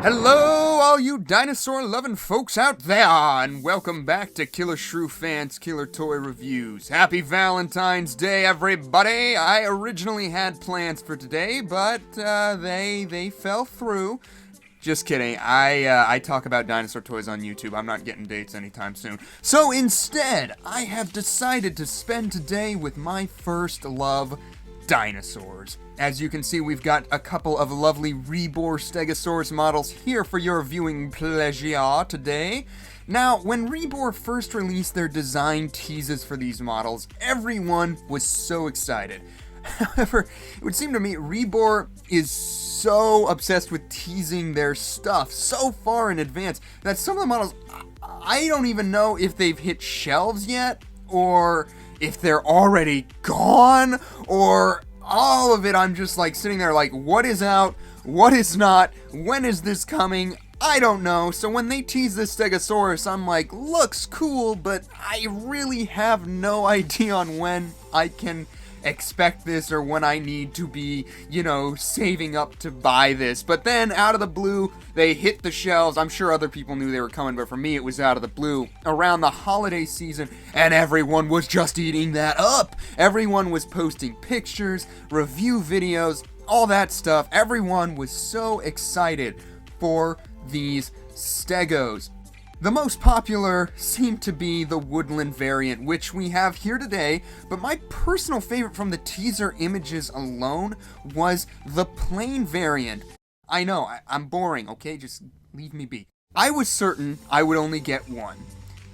Hello, all you dinosaur-loving folks out there, and welcome back to you+Stegosaur's Killer Toy Reviews. Happy Valentine's Day, everybody! I originally had plans for today, but they fell through. Just kidding. I talk about dinosaur toys on YouTube. I'm not getting dates anytime soon. So instead, I have decided to spend today with my first love, dinosaurs. As you can see, we've got a couple of lovely REBOR Stegosaurus models here for your viewing pleasure today. Now, when REBOR first released their design teases for these models, everyone was so excited. However, it would seem to me REBOR is so obsessed with teasing their stuff so far in advance that some of the models, I don't even know if they've hit shelves yet, or if they're already gone, or all of it. I'm just like sitting there like, what is out, what is not, when is this coming? I don't know. So when they tease this Stegosaurus, I'm like, looks cool, but I really have no idea on when I can expect this or when I need to be, saving up to buy this. But then out of the blue, they hit the shelves. I'm sure other people knew they were coming, but for me it was out of the blue around the holiday season, and everyone was just eating that up. Everyone was posting pictures, review videos, all that stuff. Everyone was so excited for these Stegos. The most popular seemed to be the Woodland Variant, which we have here today, but my personal favorite from the teaser images alone was the plain variant. I know, I'm boring, okay? Just leave me be. I was certain I would only get one,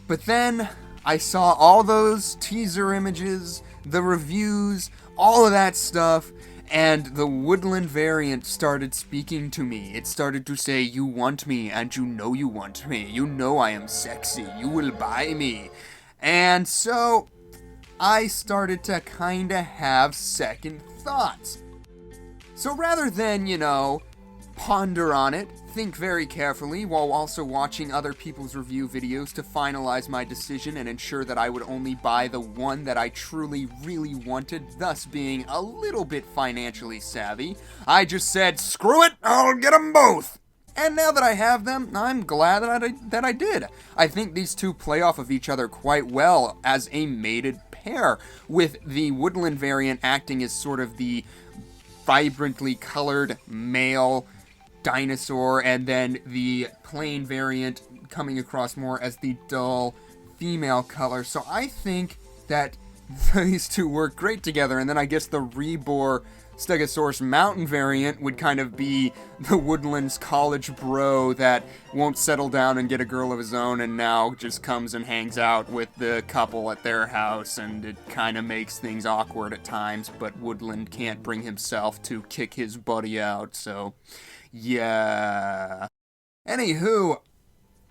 but then I saw all those teaser images, the reviews, all of that stuff, and the Woodland Variant started speaking to me. It started to say, you want me, and you know you want me. You know I am sexy. You will buy me. And so I started to kinda have second thoughts. So rather than, ponder on it, think very carefully while also watching other people's review videos to finalize my decision and ensure that I would only buy the one that I truly, really wanted, thus being a little bit financially savvy, I just said, screw it, I'll get them both! And now that I have them, I'm glad that I did. I think these two play off of each other quite well as a mated pair, with the Woodland Variant acting as sort of the vibrantly colored male dinosaur, and then the plain variant coming across more as the dull female color. So I think that these two work great together, and then I guess the REBOR Stegosaurus mountain variant would kind of be the Woodland's college bro that won't settle down and get a girl of his own, and now just comes and hangs out with the couple at their house, and it kind of makes things awkward at times, but Woodland can't bring himself to kick his buddy out, so yeah. Anywho,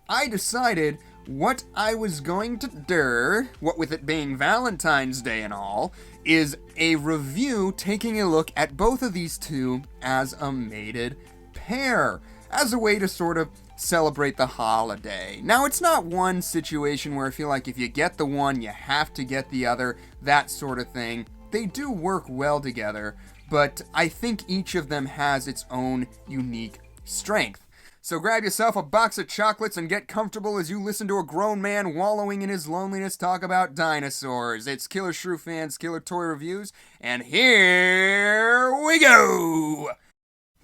I decided what I was going to do, what with it being Valentine's Day and all, is a review taking a look at both of these two as a mated pair, as a way to sort of celebrate the holiday. Now, it's not one situation where I feel like if you get the one, you have to get the other, that sort of thing. They do work well together, but I think each of them has its own unique strength. So grab yourself a box of chocolates and get comfortable as you listen to a grown man wallowing in his loneliness talk about dinosaurs. It's you+Stegosaur's Killer Toy Reviews, and here we go!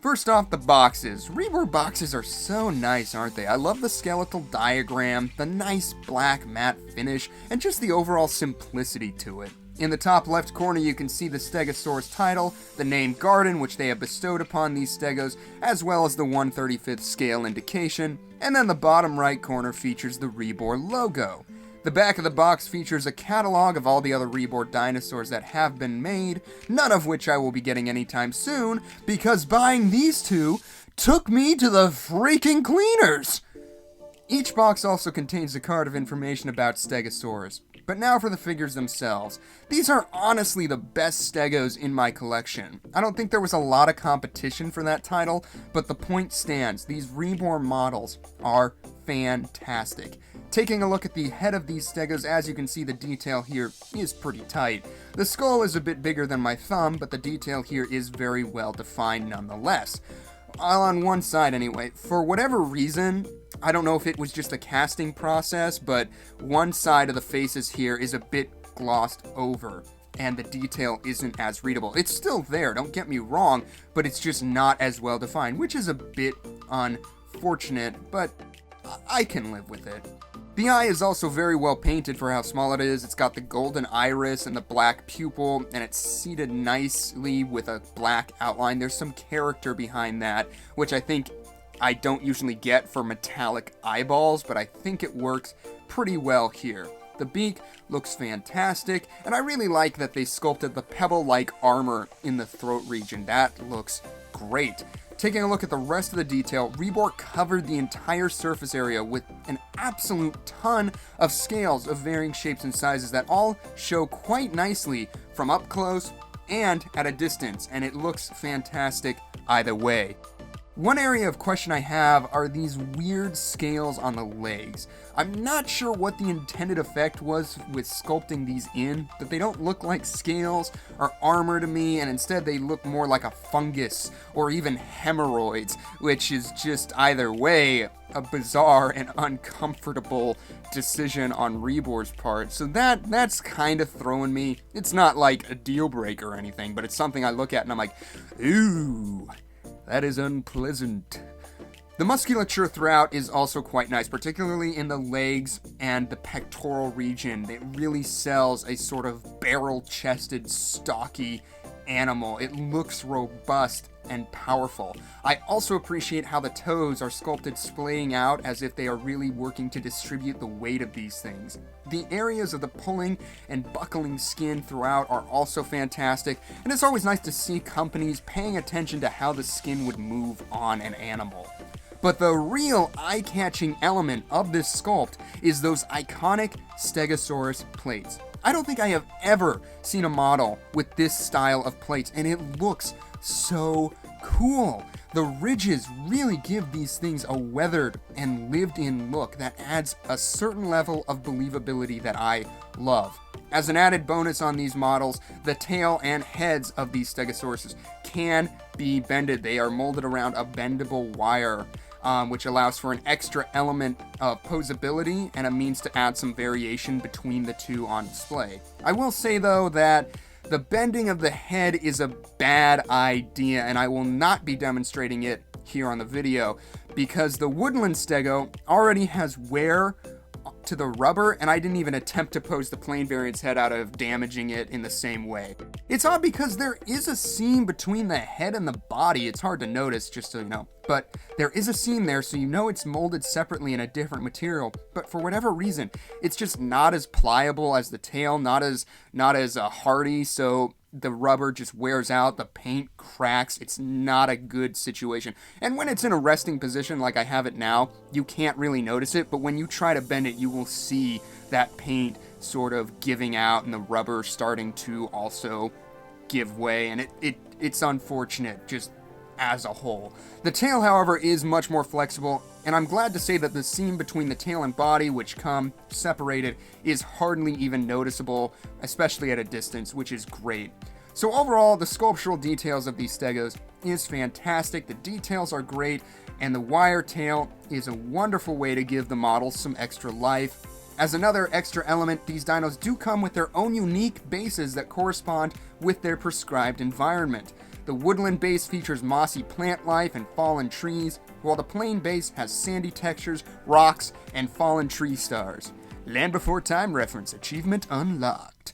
First off, the boxes. REBOR boxes are so nice, aren't they? I love the skeletal diagram, the nice black matte finish, and just the overall simplicity to it. In the top left corner, you can see the Stegosaurus title, the name Garden, which they have bestowed upon these Stegos, as well as the 1/35th scale indication, and then the bottom right corner features the REBOR logo. The back of the box features a catalog of all the other REBOR dinosaurs that have been made, none of which I will be getting anytime soon, because buying these two took me to the freaking cleaners! Each box also contains a card of information about Stegosaurus. But now for the figures themselves. These are honestly the best Stegos in my collection. I don't think there was a lot of competition for that title, but the point stands. These REBOR models are fantastic. Taking a look at the head of these Stegos, as you can see, the detail here is pretty tight. The skull is a bit bigger than my thumb, but the detail here is very well defined nonetheless. on one side anyway. For whatever reason, I don't know if it was just a casting process, but one side of the faces here is a bit glossed over, and the detail isn't as readable. It's still there, don't get me wrong, but it's just not as well defined, which is a bit unfortunate, but I can live with it. The eye is also very well painted for how small it is. It's got the golden iris and the black pupil, and it's seated nicely with a black outline. There's some character behind that, which I think I don't usually get for metallic eyeballs, but I think it works pretty well here. The beak looks fantastic, and I really like that they sculpted the pebble-like armor in the throat region. That looks great. Taking a look at the rest of the detail, REBOR covered the entire surface area with an absolute ton of scales of varying shapes and sizes that all show quite nicely from up close and at a distance, and it looks fantastic either way. One area of question I have are these weird scales on the legs. I'm not sure what the intended effect was with sculpting these in, but they don't look like scales or armor to me, and instead they look more like a fungus or even hemorrhoids, which is just either way a bizarre and uncomfortable decision on REBOR's part. So that's kind of throwing me. It's not like a deal breaker or anything, but it's something I look at and I'm like, ooh. That is unpleasant. The musculature throughout is also quite nice, particularly in the legs and the pectoral region. It really sells a sort of barrel-chested, stocky animal. It looks robust and powerful. I also appreciate how the toes are sculpted splaying out as if they are really working to distribute the weight of these things. The areas of the pulling and buckling skin throughout are also fantastic, and it's always nice to see companies paying attention to how the skin would move on an animal. But the real eye-catching element of this sculpt is those iconic Stegosaurus plates. I don't think I have ever seen a model with this style of plates, and it looks so cool. The ridges really give these things a weathered and lived-in look that adds a certain level of believability that I love. As an added bonus on these models, the tail and heads of these Stegosauruses can be bended. They are molded around a bendable wire, which allows for an extra element of posability and a means to add some variation between the two on display. I will say, though, that the bending of the head is a bad idea, and I will not be demonstrating it here on the video, because the Woodland Stego already has wear to the rubber, and I didn't even attempt to pose the plain variant's head out of damaging it in the same way. It's odd because there is a seam between the head and the body. It's hard to notice, just so you know. But there is a seam there, so you know it's molded separately in a different material. But for whatever reason, it's just not as pliable as the tail, not as hardy, so the rubber just wears out, the paint cracks. It's not a good situation. And when it's in a resting position like I have it now, you can't really notice it, but when you try to bend it, you will see that paint sort of giving out and the rubber starting to also give way, and it's unfortunate just as a whole. The tail, however, is much more flexible, and I'm glad to say that the seam between the tail and body, which come separated, is hardly even noticeable, especially at a distance, which is great. So overall, the sculptural details of these Stegos is fantastic, the details are great, and the wire tail is a wonderful way to give the models some extra life. As another extra element, these dinos do come with their own unique bases that correspond with their prescribed environment. The woodland base features mossy plant life and fallen trees, while the plain base has sandy textures, rocks, and fallen tree stars. Land Before Time reference, achievement unlocked.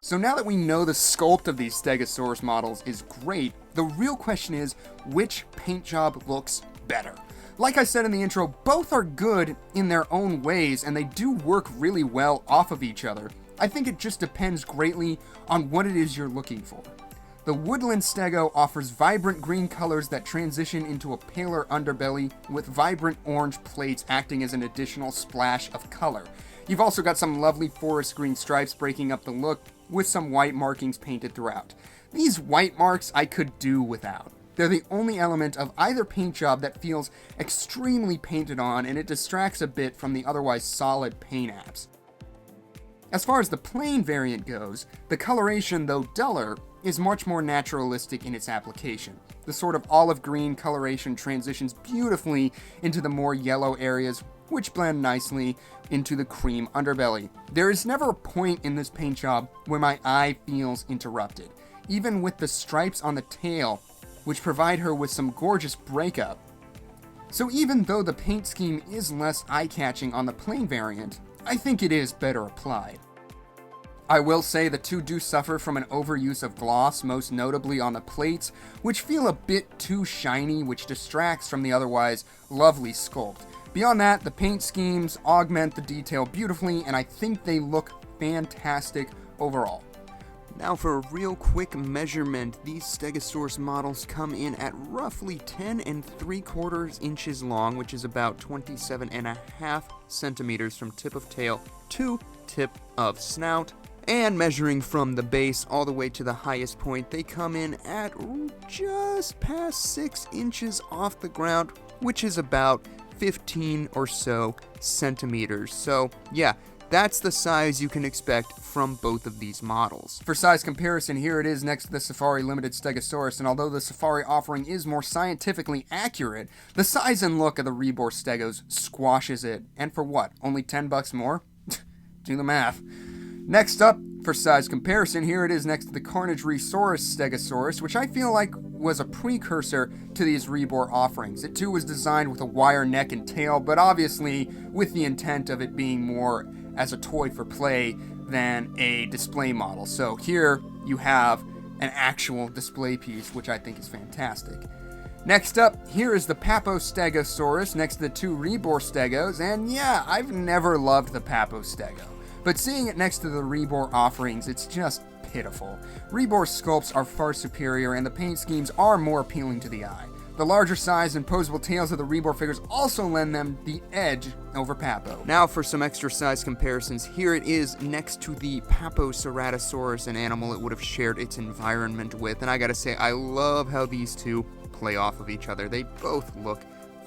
So now that we know the sculpt of these Stegosaurus models is great, the real question is, which paint job looks better? Like I said in the intro, both are good in their own ways, and they do work really well off of each other. I think it just depends greatly on what it is you're looking for. The Woodland Stego offers vibrant green colors that transition into a paler underbelly, with vibrant orange plates acting as an additional splash of color. You've also got some lovely forest green stripes breaking up the look, with some white markings painted throughout. These white marks I could do without. They're the only element of either paint job that feels extremely painted on, and it distracts a bit from the otherwise solid paint apps. As far as the plain variant goes, the coloration, though duller, is much more naturalistic in its application. The sort of olive green coloration transitions beautifully into the more yellow areas, which blend nicely into the cream underbelly. There is never a point in this paint job where my eye feels interrupted, even with the stripes on the tail, which provide her with some gorgeous breakup. So even though the paint scheme is less eye-catching on the plain variant, I think it is better applied. I will say the two do suffer from an overuse of gloss, most notably on the plates, which feel a bit too shiny, which distracts from the otherwise lovely sculpt. Beyond that, the paint schemes augment the detail beautifully, and I think they look fantastic overall. Now for a real quick measurement, these Stegosaurus models come in at roughly 10 3/4 inches long, which is about 27.5 centimeters from tip of tail to tip of snout. And measuring from the base all the way to the highest point, they come in at just past 6 inches off the ground, which is about 15 or so centimeters. So yeah, that's the size you can expect from both of these models. For size comparison, here it is next to the Safari Limited Stegosaurus, and although the Safari offering is more scientifically accurate, the size and look of the REBOR Stegos squashes it. And for what, only $10 more? Do the math. Next up, for size comparison, here it is next to the Carnagesaurus Stegosaurus, which I feel like was a precursor to these REBOR offerings. It too was designed with a wire neck and tail, but obviously with the intent of it being more as a toy for play than a display model. So here you have an actual display piece, which I think is fantastic. Next up, here is the Papo Stegasaurus next to the two REBOR Stegos, and yeah, I've never loved the Papo Stego. But seeing it next to the REBOR offerings, it's just pitiful. REBOR sculpts are far superior, and the paint schemes are more appealing to the eye. The larger size and posable tails of the REBOR figures also lend them the edge over Papo. Now for some extra size comparisons, here it is next to the Papo Ceratosaurus, an animal it would have shared its environment with, and I gotta say, I love how these two play off of each other. They both look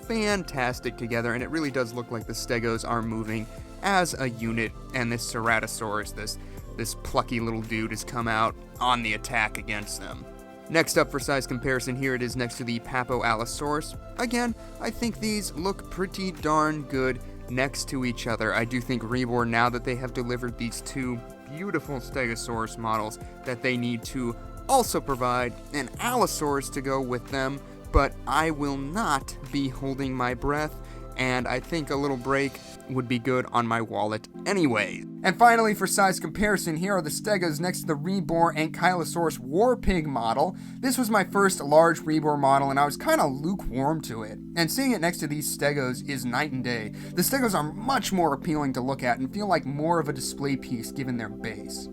fantastic together, and it really does look like the Stegos are moving as a unit, and this Ceratosaurus, this plucky little dude, has come out on the attack against them. Next up for size comparison, here it is next to the Papo Allosaurus. Again, I think these look pretty darn good next to each other. I do think REBOR, now that they have delivered these two beautiful Stegosaurus models, that they need to also provide an Allosaurus to go with them, but I will not be holding my breath, and I think a little break would be good on my wallet anyway. And finally, for size comparison, here are the Stegos next to the REBOR Ankylosaurus Warpig model. This was my first large REBOR model, and I was kind of lukewarm to it. And seeing it next to these Stegos is night and day. The Stegos are much more appealing to look at and feel like more of a display piece given their base.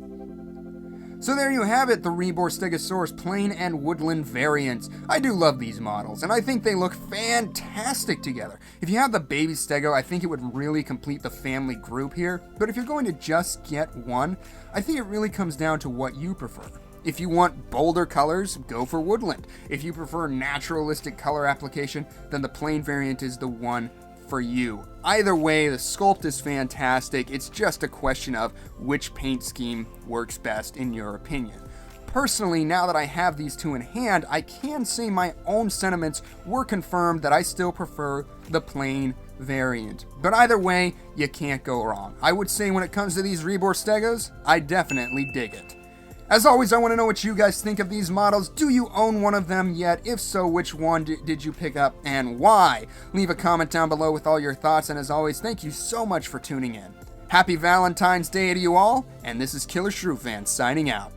So there you have it, the REBOR Stegosaurus Plain and Woodland Variants. I do love these models, and I think they look fantastic together. If you have the baby Stego, I think it would really complete the family group here, but if you're going to just get one, I think it really comes down to what you prefer. If you want bolder colors, go for Woodland. If you prefer naturalistic color application, then the Plain variant is the one for you. Either way, the sculpt is fantastic. It's just a question of which paint scheme works best in your opinion. Personally, now that I have these two in hand, I can say my own sentiments were confirmed that I still prefer the Plain variant. But either way, you can't go wrong. I would say when it comes to these REBOR Stegos, I definitely dig it. As always, I want to know what you guys think of these models. Do you own one of them yet? If so, which one did you pick up and why? Leave a comment down below with all your thoughts, and as always, thank you so much for tuning in. Happy Valentine's Day to you all, and this is you+Stegosaur signing out.